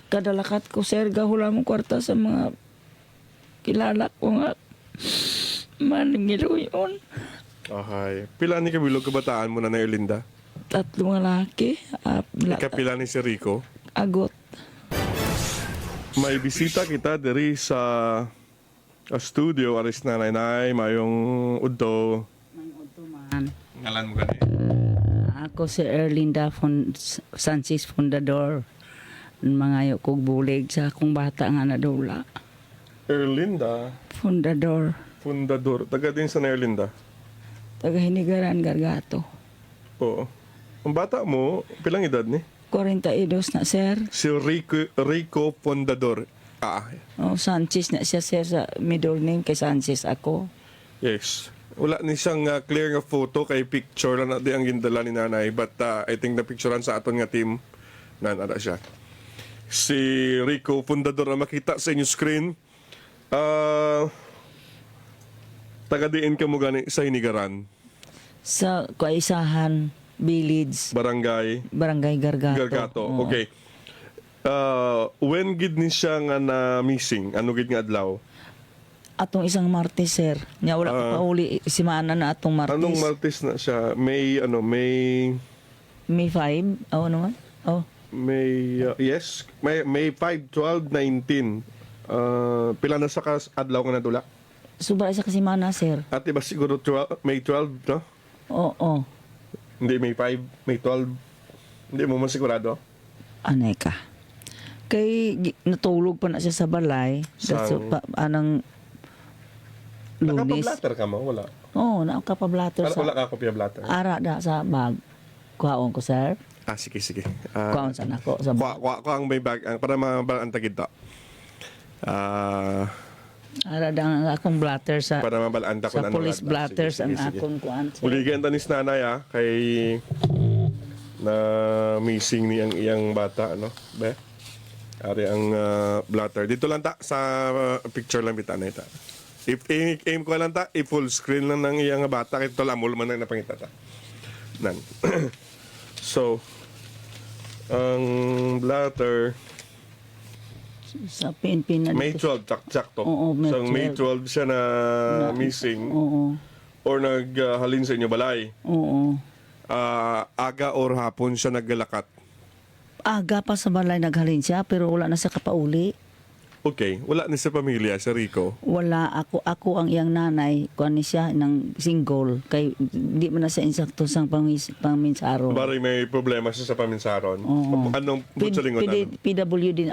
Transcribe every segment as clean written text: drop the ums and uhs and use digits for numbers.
kadalakat ko sir gahula mong kwarta sa mga kilala ko nga manigiluyon. Okay. Pila ni kabilog kabataan mo na Erlinda? 3 nga laki. Ikapila ni si Rico? Agot. May bisita kita diri sa studio aris nanay mayong udto. Utuman. Ngalan mo gani? Ako si Erlinda Sanchez Fundador. Mga kog bulig sa akong bata nga nadula. Erlinda Fundador. Taga din sa Erlinda. Taga Hinigaran, Gargato. Oo. Ang bata mo, pilang edad ni? 42 na sir. Si Rico Fundador. Sanchez na siya sir sa middle name kay Sanchez ako. Yes. Wala ni siyang clear nga photo kay picture lang na di ang gindala ni nanay. But I think na picturean sa aton nga team na nara siya. Si Rico Fundador na makita sa inyong screen. Taga-diin ka mo gani sa Hinigaran. Sa Kaisahan Village, Barangay Gargato. Gargato. Oo. Okay. When gid ni siya nga na missing? Ano gid nga adlaw? Atong isang Martes sir. Nya wala ka pa uli simana na atong Martes. Anong Martes na siya? May May 5? Oh, ano man? Oh. yes, May 5, 12, 19. Pila na sa adlaw nga nadula? Sobra isa ka simana sir. Ate ba siguro May 12, no? Oo. Hindi, May 5, May 12. Hindi mo man sigurado? Anay ka. Natulog pa na siya sa balay. Anang Lunes. Nakapablatter ka mo? Wala. Oo, nakapablatter sa... Wala ka kopya blatter? Ara da sa bag. Kuhaon ko sir. Sige. Kuhaon sa nako sa bag. Kuha ang may bag, para mabalaan tagid to. Ara da ang akong blatter sa... Para mabalaan ko Sa police blatters ang akong kuhaan. Uligan tanis nanay kay na missing ni ang iyang bata, ano? Be? Ari ang blatter. Dito lang ta sa picture lang bita na ita. If aim ko lang ta, i-full screen lang ng iyang bata kay to lamol man ang napangita ta. Nan. So, ang blatter Sa PNP na May dito. 12, sakto. Oo, May So, May 12. 12 siya na missing Oo. or naghalin sa inyo balay. Oo. Aga or hapon siya naggalakat. Aga pa sa balay naghalin siya pero wala na siya kapauli. Okay, wala ni sa pamilya, sa Rico. Wala ako ang iyang nanay kuan ni siya ng single kay di man na siya insakto sang paminsaro. Bari may problema siya sa paminsaron. Oo. Anong sa lingon? PW din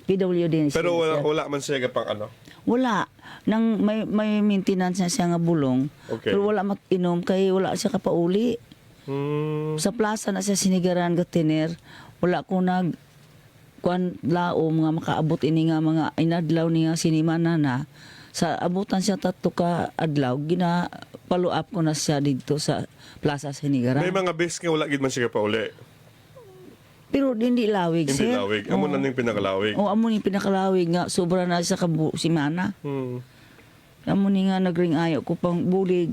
PW din siya. Pero wala man siya pang ano. Wala nang may maintenance na siya nga bulong. Okay. Pero wala mag-inom kay wala siya kapauli. Sa plaza na siya sinigaran gatiner. Wala ko kuan laom nga makaabot ini nga mga inadlaw niya sinimana na sa abutan siya tatlo ka adlaw gina follow up ko na siya dito sa Plaza Sinigaran. May mga best nga wala gid man siya pauli. Pero hindi lawig Hindi sir. lawig. Amo na ning pinakalawig. O amo ni pinakalawig nga sobra na sa simana. Amo ni nga nagring ayo ko pang bulig.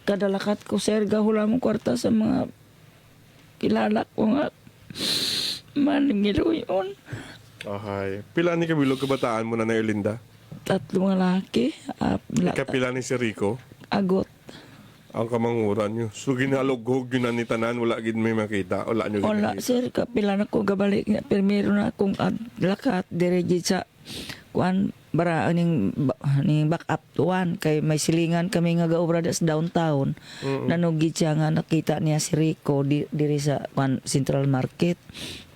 Kadalakat ko sir gahula mong kwarta sa mga kilala ko nga manigiluyon. Okay. Pila ni kabilog kabataan mo na Erlinda? 3 nga laki. Ikapila ni si Rico? Agot. Ang kamanguran nyo. So ginalog-hog yun na ni tanan, wala gid may makita. Wala nyo Wala, sir, kapila na ko gabalik nga. Primero na akong lakat, dirigid sa kuan bara ning back up to one kay may silingan kami nga gaobra sa downtown. Nanugid siya nga nakita niya si Rico diri sa kuan Central Market.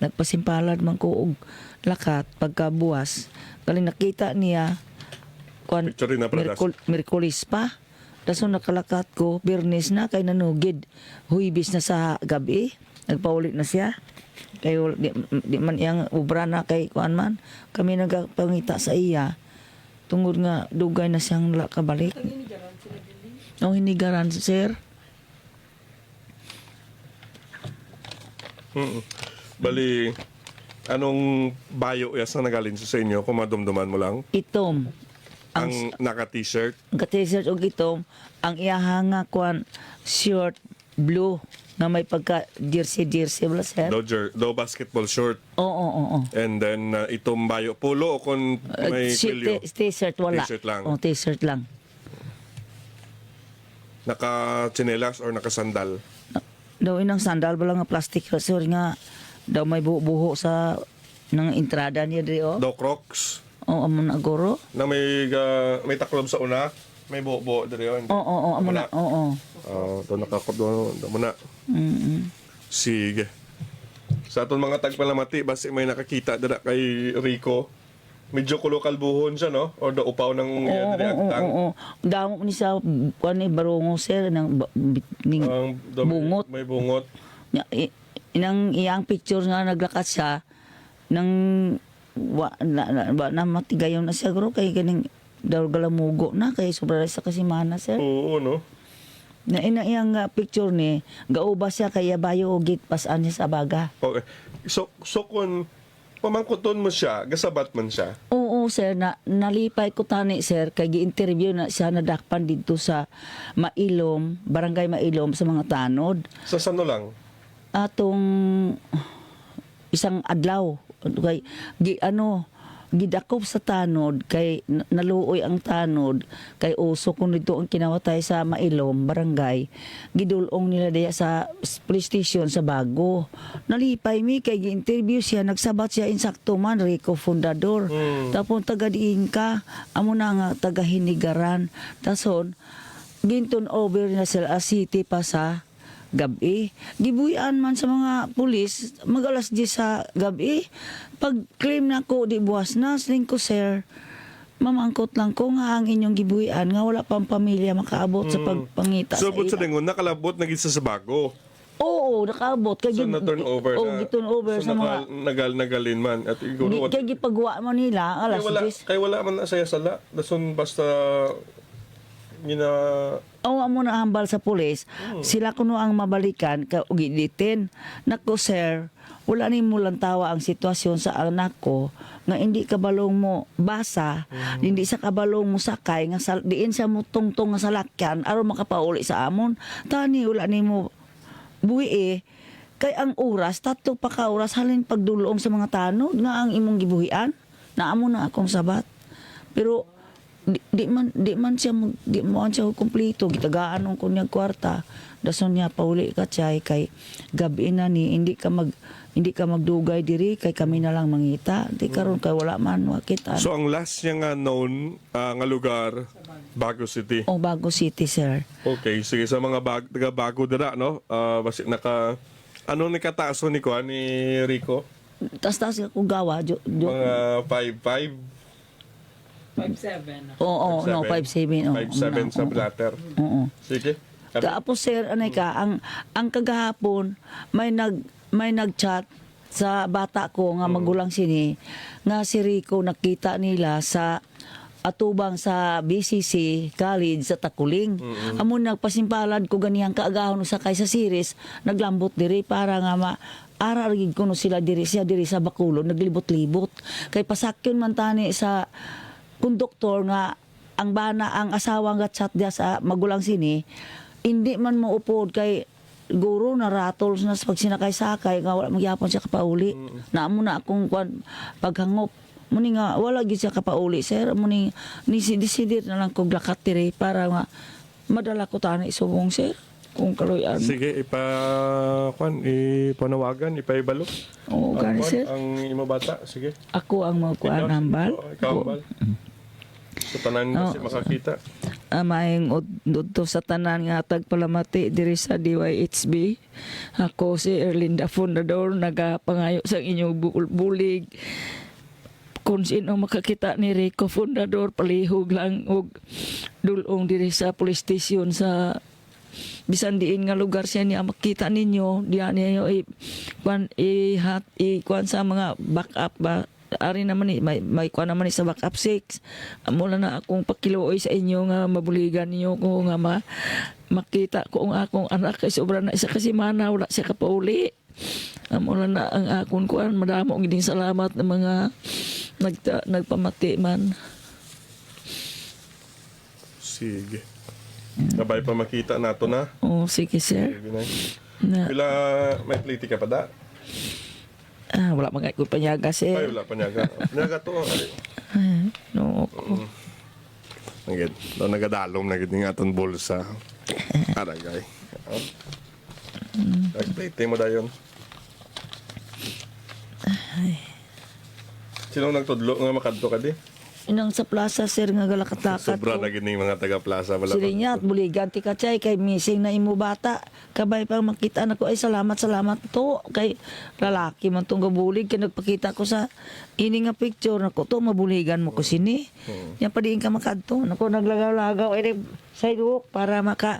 Nagpasimpalad man ko og lakat pagkabuwas. Kali nakita niya kuan Picture na pradas. Miyerkules pa. Daso nakalakat ko, Bernes na, kay nanugid. Huibis na sa gabi. Nagpaulit na siya. Kay di man iyang ubra na kay kuan man. Kami nagpangita sa iya. Tungod nga dugay na siyang kabalik. Hinigaran sir. Bali, anong bayo yas na nagalin sa inyo? Kung madumduman mo lang. Itom. Ang naka-t-shirt. Ang t-shirt og itom. Ang iyahanga kuan short blue na may pagka jersey wala sir. Do basketball short. Oo. And then itong bayo polo o kung may kwelyo. T-shirt wala. T-shirt lang. Oh, t-shirt lang. Naka-tsinelas or naka-sandal. Daw inang sandal ba lang nga plastic sir nga daw may buho sa nang entrada niya diri oh. Do Crocs. Oo, amo na guro. Na may taklob sa una. May buo diri yun. Oo, amo na. Oo. Do nakakop do muna. Mm. Sige. Sa aton mga tagpalamati, basi may nakakita dira kay Rico. Medyo kulokal buhon siya, no? O do upaw ng diri agtang. Oo. Damo ni sa ni barungo sir ng ning bungot. May bungot. Inang iyang picture nga naglakat siya nang na matigayon na siya guro kay ganing daw galamugo na kay sobra sa kasimana sir. Oo, no? Na iyang picture ni gauba siya kaya bayo git pasan niya sa baga. Okay. So kung pamangkuton mo siya, gasabat man siya. Oo sir, nalipay ko tani sir kay gi-interview na siya nadakpan dito sa Mailom, Barangay Mailom sa mga tanod. Sa sano lang? Atong isang adlaw kay gidakop sa tanod kay naluoy ang tanod kay uso kun dito ang kinawatay sa Mailom barangay gidulong nila diya sa police station sa Bago. Nalipay mi kay gi-interview siya, nagsabat siya insakto man Rico Fundador. Tapos taga diin ka amo na nga taga Hinigaran. Tason ginton over na sila city pa sa gabi. Gibuyan man sa mga pulis, mag-alas 10 sa gabi. Pag claim na ko, di buwas na, sling ko, sir, mamangkot lang ko nga ang inyong gibuyan, nga wala pang pamilya makaabot sa pagpangita So, but sa ila. lingon, nakalabot na gisa sa Bago. Oo, nakaabot. Kay So, na-turn over oh, na. turn over So, sa mga... nagalin man. At iguro, Kaya gipagawa mo nila, alas 10. kay wala man na saya sala. Dason basta Oo, amo na hambal sa pulis. Sila kuno ang mabalikan ka ug giditin. Nako sir, wala ni mo lang tawa ang sitwasyon sa anak ko nga hindi kabalong mo basa, hindi sa kabalong mo sakay nga diin sa mo tungtong nga salakyan aron makapauli sa amon. Tani wala ni mo buhi kay ang oras tatlo pa ka oras halin pagdulong sa mga tanod nga ang imong gibuhian. Naamo na akong sabat. Pero di man siya kumpleto gitagaan ng kunyang kwarta dason niya pauli ka chay kay gabi na ni hindi ka magdugay diri kay kami na lang mangita di karon kay wala man makita. So, ang last niya nga known nga lugar, Bago City. O Bago City sir. Okay, sige. Sa mga taga Bago dira, no? Basi ano ni kataaso ni Kuan ni Rico? Tas ako gawa Mga 5'5". 5'7". Oo, no 5'7". 5'7" sa blatter. Oo. Sige. Tapos sir, anay ka, ang kagahapon may nagchat sa bata ko nga magulang sini nga si Rico nakita nila sa atubang sa BCC College sa Takuling. Amon nagpasimpalad ko ganiyang kaagahon sa kaysa series naglambot diri para nga ararigid ko no sila diri sa Bacolod naglibot-libot kay pasakyon man tani sa konduktor nga ang asawa nga chat dia sa magulang sini hindi man mo upod kay guro na ratol na sa pagsinakay-sakay nga wala magyapon siya kapauli. Naamo na akong paghangop. Muni nga wala gid siya kapauli sir. Muni decidir na lang kog lakat diri para nga madala ko tani subong sir kung kaloyan. Sige, ipanawagan, ipaibalo. Oo, gani sir. Ang imo bata, sige. Ako ang magkuan hambal. Ikaw hambal. Sa tanan kasi makakita. Maayong udto sa tanan nga tagpalamati diri sa DYHB. Ako si Erlinda Fundador nagapangayo sa inyong bulig. Kung sino makakita ni Rico Fundador palihog lang og dulong diri sa police station sa bisan diin nga lugar siya niya makita ninyo diyan niyo kuan sa mga backup ba ari naman ni may kuan naman ni sa backup 6 mula na akong pakiluoy sa inyo nga mabuligan niyo ko nga makita ko ang akong anak kay sobra na isa kasi mana wala siya kapauli mula na ang akong kuan madamo giding salamat ng mga nagpamati man. Sige. Kabay pa makita nato na. Oh, sige sir. Sige na. Na, Pila may pliti ka pa da? wala mga ko panyaga Ay, sir. wala pa niyaga. Niyaga to. No, ko. Nagid. Do nagadalom na gid nga aton bulsa. Aragay. Ay, pliti mo dayon. Sino nagtudlo nga makadto ka di? Inang sa plaza sir nga galakat-lakat Sobra ko. na gid ning mga taga plaza wala Sila niya at buligan ti kachay kay missing na imo bata. Kabay pa makita na ko ay salamat to kay lalaki man tong gabulig kay nagpakita ko sa ini nga picture nako to mabuligan mo ko sini. Yan pa diin ka makadto. Nako naglagaw-lagaw ay sidewalk para maka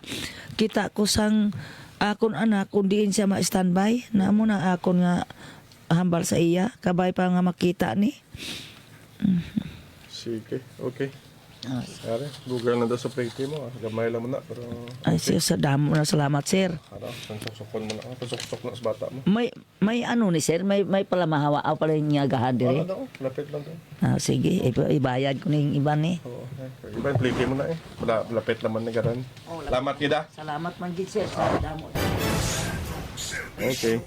kita ko sang akon anak kung diin siya ma-standby na mo na akon nga hambal sa iya kabay pa nga makita ni. Sige, okay. Are, Google na daw sa plate mo. Gamay lang mo na, pero... Ay siya sa damo na salamat sir. Ano, pansok-sokon mo na. Pansok-sok na sa bata mo. May ano ni sir, may palamahawa pala yung agahan Ano dire. daw, lapit lang daw. Sige, ibayad ko na yung iba ni. Oo, okay. Iba yung plate mo na eh. Lapit naman ni Garan. Salamat kita. Salamat man gid sir sa damo. Okay.